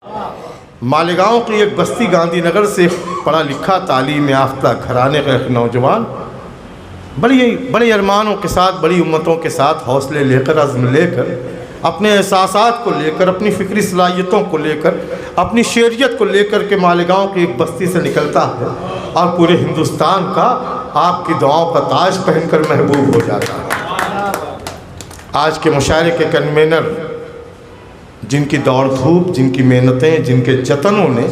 मालेगांव की एक बस्ती गांधीनगर से पढ़ा लिखा तालीम याफ्ता घराने का एक नौजवान बड़ी अरमानों के साथ, बड़ी उम्मतों के साथ हौसले लेकर, अज़्म लेकर, अपने एहसासात को लेकर, अपनी फ़िक्री सलाहियतों को लेकर, अपनी शेरियत को लेकर के मालेगांव की एक बस्ती से निकलता है और पूरे हिंदुस्तान का आपकी दुआओं का ताज पहनकर महबूब हो जाता है। आज के मुशायरे के कन्वेनर, जिनकी दौड़ धूप, जिनकी मेहनतें, जिनके जतनों ने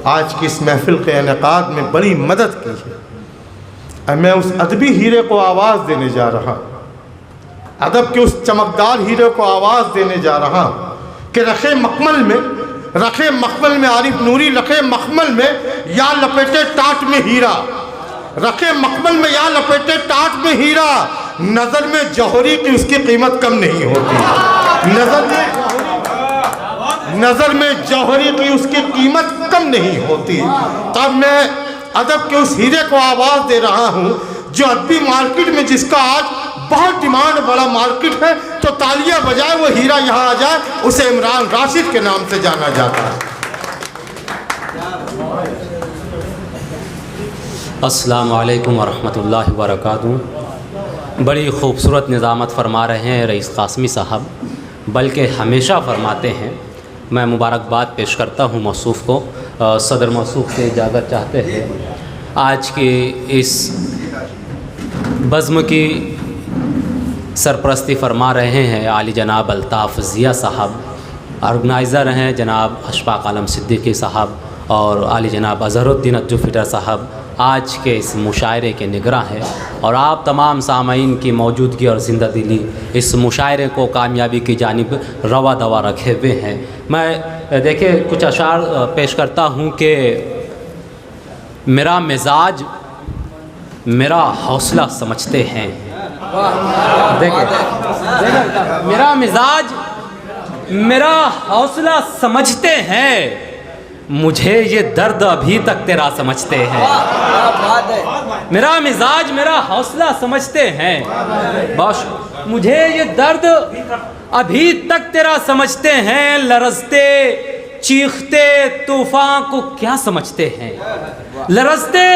आज की इस महफिल के इनेकाद में बड़ी मदद की है, मैं उस अदबी हीरे को आवाज़ देने जा रहा, अदब के उस चमकदार हीरे को आवाज़ देने जा रहा कि रखे मखमल में आरिफ नूरी, रखे मखमल में या लपेटे टाट में हीरा, रखे मखमल में या लपेटे टाट में हीरा, नज़र में जौहरी की उसकी कीमत कम नहीं होती, नज़र में जौहरी की उसकी कीमत कम नहीं होती। तब मैं अदब के उस हीरे को आवाज़ दे रहा हूँ जो अदबी मार्केट में, जिसका आज बहुत डिमांड, बड़ा मार्केट है, तो तालियां बजाए वो हीरा यहाँ आ जाए, उसे इमरान राशिद के नाम से जाना जाता है। अस्सलामु अलैकुम वरहमतुल्लाहि वबरकातुहू। बड़ी ख़ूबसूरत निज़ामत फरमा रहे हैं रईस कासमी साहब, बल्कि हमेशा फरमाते हैं। मैं मुबारकबाद पेश करता हूँ मौसूफ़ को। सदर मौसूफ़ से इजाज़त चाहते हैं। आज की इस बज़्म की सरपरस्ती फरमा रहे हैं आली जनाब अल्ताफ़ ज़िया साहब, ऑर्गेनाइज़र हैं जनाब अशफाक़ आलम सिद्दीकी साहब और आली जनाब अज़हरुद्दीन अज्जू फ़िटर साहब आज के इस मुशायरे के निगरां हैं। और आप तमाम सामाईन की मौजूदगी और ज़िंदा दिली इस मुशायरे को कामयाबी की जानिब रवा दवा रखे हुए हैं। मैं देखिए कुछ अशार पेश करता हूँ कि मेरा मिजाज मेरा हौसला समझते हैं। देखिए मेरा मिजाज मेरा हौसला समझते हैं, मुझे ये दर्द अभी तक तेरा समझते हैं। मेरा मिजाज मेरा हौसला समझते हैं, बस मुझे ये दर्द अभी तक तेरा समझते हैं। लरजते चीखते तूफान को क्या समझते हैं, लरजते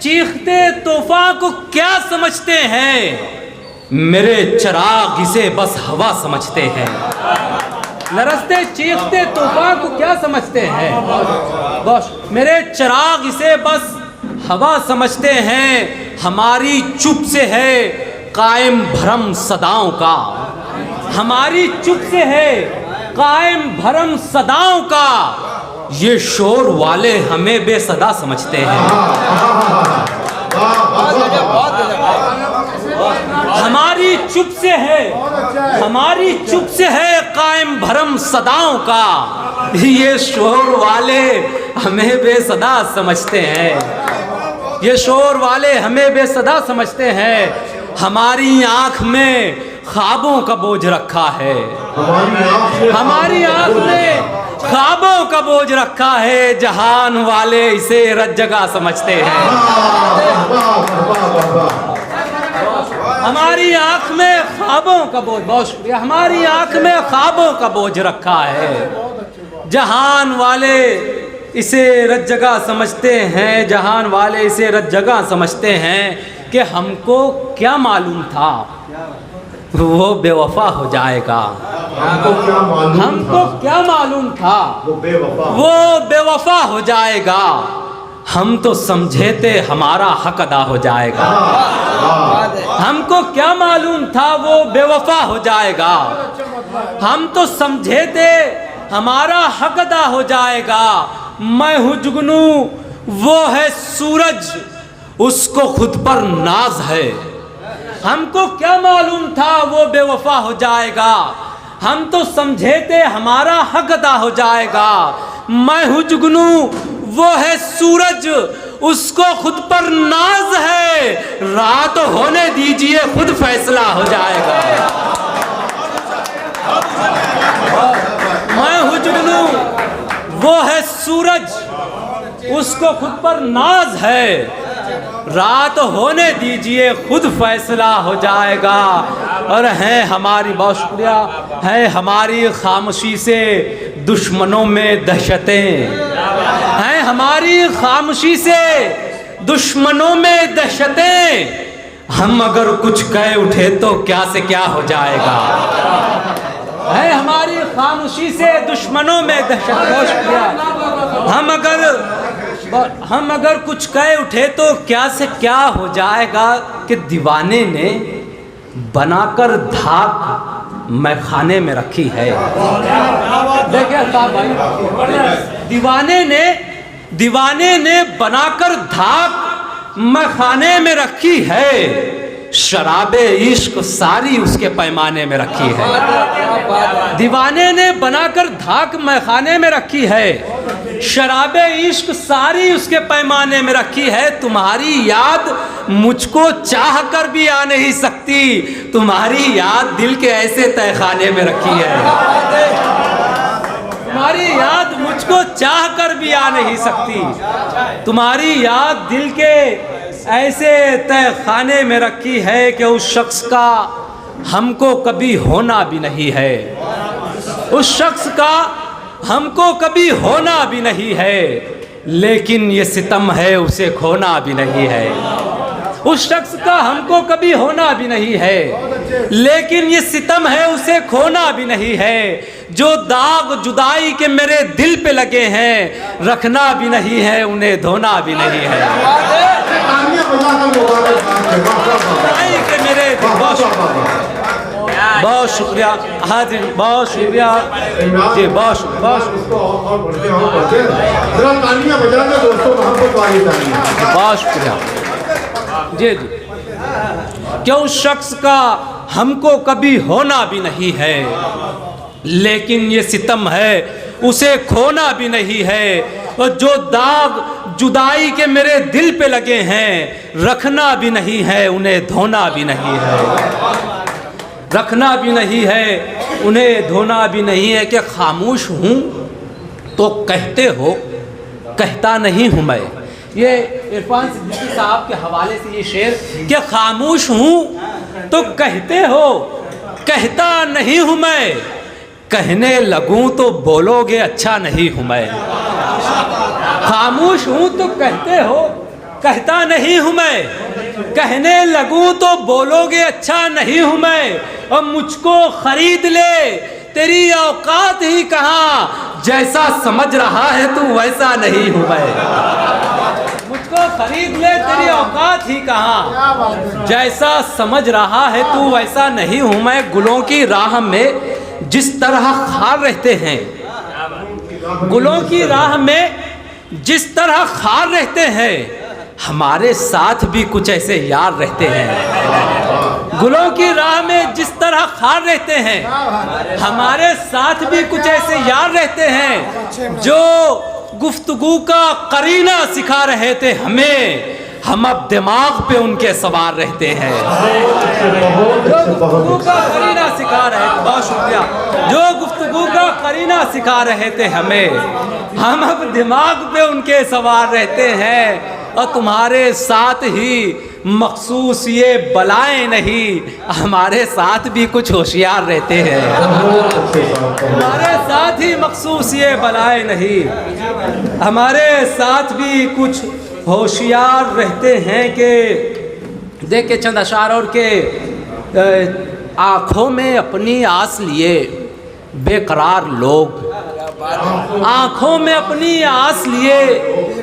चीखते तूफान को क्या समझते हैं। मेरे चिराग इसे बस हवा समझते हैं। लरजते चीखते तूफान को क्या समझते हैं, बस मेरे चिराग इसे बस हवा समझते हैं। हमारी चुप से है कायम भरम सदाओं का, हमारी चुप से है कायम भरम सदाओं का। ये शोर वाले हमें बेसदा समझते हैं। हमारी चुप से है, हमारी चुप से है कायम भरम सदाओं का। ये शोर वाले हमें बेसदा समझते हैं, ये शोर वाले हमें बेसदा समझते हैं। हमारी आँख में ख्वाबों का बोझ रखा है, हमारी आँख में ख्वाबों का बोझ रखा है। जहान वाले इसे रज्जगा समझते हैं। हमारी आँख में ख्वाबों का बोझ, बहुत शुक्रिया, हमारी आँख में ख्वाबों का बोझ रखा है। जहान वाले इसे रज्जगा समझते हैं, जहान वाले इसे रज्जगा समझते हैं। कि हमको क्या मालूम था वो बेवफा हो जाएगा, हमको क्या मालूम था वो बेवफा हो जाएगा। हम तो समझे थे हमारा हक अदा हो जाएगा, हमको क्या मालूम था वो बेवफा हो जाएगा। हम तो समझे थे हमारा हक अदा हो जाएगा। मैं हूँ जुगनू वो है सूरज, उसको खुद पर नाज है। हमको क्या मालूम था वो बेवफा हो जाएगा। हम तो समझे थे हमारा हक अदा हो जाएगा। मैं हूँ जुगनू वो है सूरज, उसको खुद पर नाज है। रात होने दीजिए खुद फैसला हो जाएगा। मैं हूँ जुगनू वो है सूरज, उसको खुद पर नाज है। रात होने दीजिए खुद फैसला हो जाएगा। और हैं हमारी, बहुत शुक्रिया, है हमारी खामोशी से दुश्मनों में दहशतें, हैं हमारी खामोशी से दुश्मनों में दहशतें। हम अगर कुछ कह उठे तो क्या से क्या हो जाएगा। है हमारी खामोशी से दुश्मनों में दहशत। हम अगर कुछ कह उठे तो क्या से क्या हो जाएगा कि दीवाने ने बनाकर धाक मैखाने में रखी है। देखिए साहब भाई, दीवाने ने बनाकर धाक मैखाने में रखी है, शराबे इश्क सारी उसके पैमाने में रखी है। दीवाने ने बनाकर धाक मैखाने में रखी है, शराबे इश्क सारी उसके पैमाने में रखी है। तुम्हारी याद मुझको चाह कर भी आ नहीं सकती, तुम्हारी याद दिल के ऐसे तहखाने में रखी है। तुम्हारी याद मुझको चाह कर भी आ नहीं सकती, तुम्हारी याद दिल के ऐसे तहखाने में रखी है कि उस शख्स का हमको कभी होना भी नहीं है, उस शख्स का हमको कभी होना भी नहीं है, लेकिन ये सितम है उसे खोना भी नहीं है। उस शख्स का हमको कभी होना भी नहीं है, लेकिन ये सितम है उसे खोना भी नहीं है। जो दाग जुदाई के मेरे दिल पे लगे हैं, रखना भी नहीं है उन्हें धोना भी नहीं है। मेरे बहुत शुक्रिया हाजिर, बहुत शुक्रिया जी, बहुत शुक्रिया जी जी। क्या उस शख्स का हमको कभी होना भी नहीं है, लेकिन ये सितम है उसे खोना भी नहीं है। और जो दाग जुदाई के मेरे दिल पे लगे हैं, रखना भी नहीं है उन्हें धोना भी नहीं है, रखना भी नहीं है उन्हें धोना भी नहीं है। कि खामोश हूँ तो कहते हो, कहता नहीं हूँ मैं। ये इरफान सिद्दीकी साहब के हवाले से ये शेर, कि खामोश हूँ तो कहते हो, कहता नहीं हूँ मैं, कहने लगूं तो बोलोगे अच्छा नहीं हूँ मैं। खामोश हूँ तो कहते हो, कहता नहीं हूँ मैं, कहने लगूं तो बोलोगे अच्छा नहीं हूँ मैं। और मुझको खरीद ले तेरी औकात ही कहाँ, जैसा समझ रहा है तू वैसा नहीं हूँ मैं। मुझको खरीद ले तेरी औकात ही कहाँ, जैसा समझ रहा है तू वैसा नहीं हूँ मैं। गुलों की राह में जिस तरह खार रहते हैं, गुलों की राह में जिस तरह खार रहते हैं, हमारे साथ भी कुछ ऐसे यार रहते हैं। गुलों की राह में जिस तरह खार रहते हैं, हमारे साथ भी कुछ ऐसे यार रहते हैं, जो गुफ्तगू का करीना सिखा रहे थे हमें, हम अब दिमाग पे उनके सवार रहते हैं। जो गुफ्तगू का करीना सिखा रहे थे, बहुत शुक्रिया, जो गुफ्तगू का करीना सिखा रहे थे हमें, हम अब दिमाग पे उनके सवार रहते हैं। और तुम्हारे साथ ही मखसूस ये बलाएं नहीं, हमारे साथ भी कुछ होशियार रहते हैं। हमारे साथ ही मखसूस ये बलाएं नहीं, हमारे साथ भी कुछ होशियार रहते हैं। कि देख के चंद अशार और के आँखों में अपनी आस लिए बेकरार लोग, आँखों में अपनी आस लिए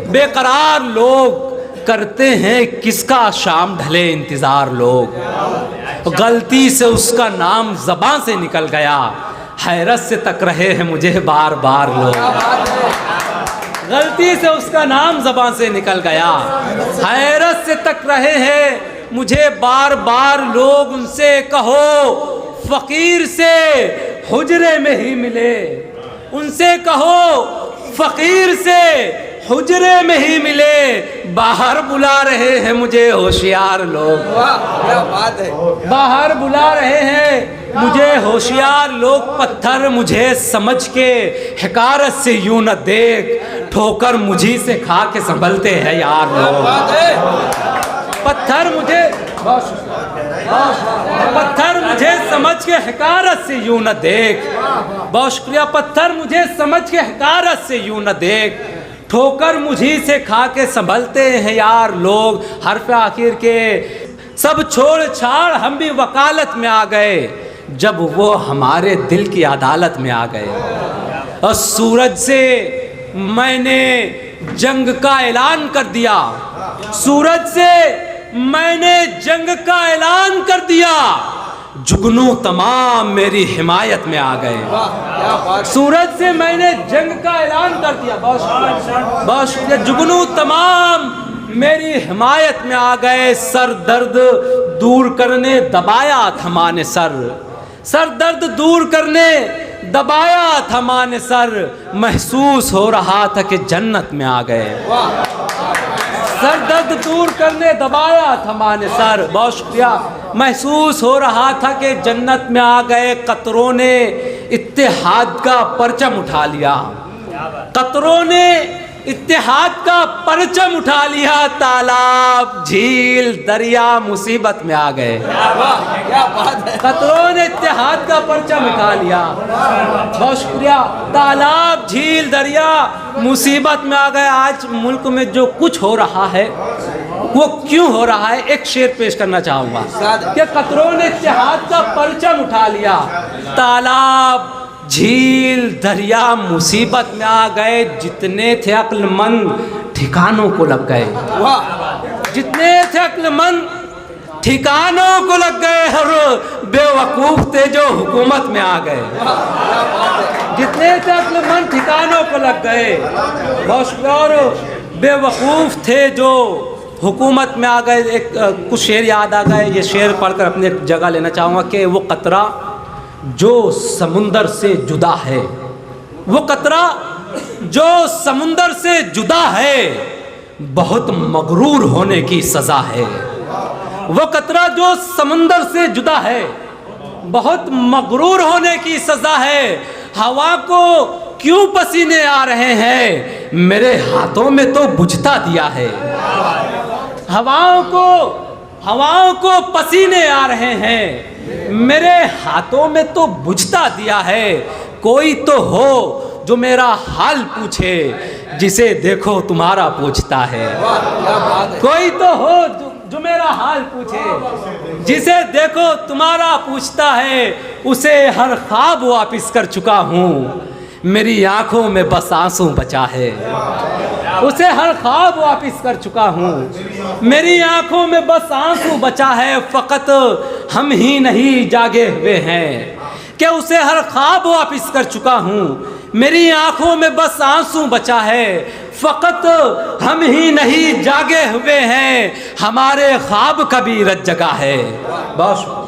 बेकरार लोग, करते हैं किसका शाम ढले इंतज़ार लोग। गलती से उसका नाम ज़बां से निकल गया, हैरत से तक रहे हैं मुझे बार बार लोग। गलती से उसका नाम ज़बां से निकल गया, हैरत से तक रहे हैं मुझे बार बार लोग। उनसे कहो फ़कीर से हुजरे में ही मिले, उनसे कहो फ़कीर से हुजरे में ही मिले, बाहर बुला रहे हैं मुझे होशियार लोग। क्या बात है, बाहर बुला रहे हैं मुझे होशियार लोग। पत्थर मुझे समझ के हिकारत से यूं न देख, ठोकर मुझी से खा के संभलते हैं यार लोग। पत्थर मुझे पत्थर मुझे समझ के हकारत से यूं न देख, बहुत शुक्रिया। पत्थर मुझे समझ के हकारत से यूं न देख, ठोकर मुझी से खा के संभलते हैं यार लोग। हर्फ आखिर के सब छोड़ छाड़ हम भी वकालत में आ गए, जब वो हमारे दिल की अदालत में आ गए। और सूरज से मैंने जंग का ऐलान कर दिया, सूरज से मैंने जंग का ऐलान कर दिया, जुगनू तमाम मेरी हिमायत में आ गए। सूरज से मैंने जंग का ऐलान कर दिया, बहुत शुक्रिया। जुगनू तमाम मेरी हिमायत में आ गए, सर दर्द दूर करने दबाया थमाने सर दर्द दूर करने दबाया थमाने सर, महसूस हो रहा था कि जन्नत में आ गए। सर दर्द दूर करने दबाया थमाने सर, बहुत शुक्रिया। महसूस हो रहा था कि जन्नत में आ गए। कतरों ने इत्तेहाद का परचम उठा लिया, कतरों ने इत्तेहाद का परचम उठा लिया, तालाब झील दरिया मुसीबत में आ गए। कतरों ने इत्तेहाद का परचम उठा लिया, बहुत शुक्रिया। तालाब झील दरिया मुसीबत में आ गए। आज मुल्क में जो कुछ हो रहा है वो क्यों हो रहा है, एक शेर पेश करना चाहूँगा कि कतरों ने इत्तेहाद का परचम उठा लिया, तालाब झील दरिया मुसीबत में आ गए। जितने थे अक्लमंद ठिकानों को लग गए, जितने थे अक्लमंद ठिकानों को लग गए, और बेवकूफ़ थे जो हुकूमत में आ गए। जितने थे अक्लमंद ठिकानों को लग गए, बहुत शुक्रिया, और बेवकूफ़ थे जो हुकूमत में आ गए। एक कुछ शेर याद आ गए, ये शेर पढ़कर अपने जगह लेना चाहूँगा कि वो कतरा जो समुंदर से जुदा है, वो कतरा जो समुंदर से जुदा है, बहुत मगरूर होने की सज़ा है। वो कतरा जो समुंदर से जुदा है, बहुत मगरूर होने की सज़ा है। हवा को क्यों पसीने आ रहे हैं, मेरे हाथों में तो बुझता दिया है। हवाओं को पसीने आ रहे हैं, मेरे हाथों में तो बुझता दिया है। कोई तो हो जो मेरा हाल पूछे, जिसे देखो तुम्हारा पूछता है। कोई तो हो जो मेरा हाल पूछे, जिसे देखो तुम्हारा पूछता है। उसे हर ख्वाब वापिस कर चुका हूँ, मेरी आंखों में बस आंसू बचा है। उसे हर ख्वाब वापिस कर चुका हूँ, मेरी आंखों में बस आंसू बचा है। फ़कत हम ही नहीं जागे हुए हैं, कि उसे हर ख्वाब वापिस कर चुका हूँ, मेरी आंखों में बस आंसू बचा है। फ़कत हम ही नहीं जागे हुए हैं, हमारे ख्वाब कभी रत जगा है। बहुत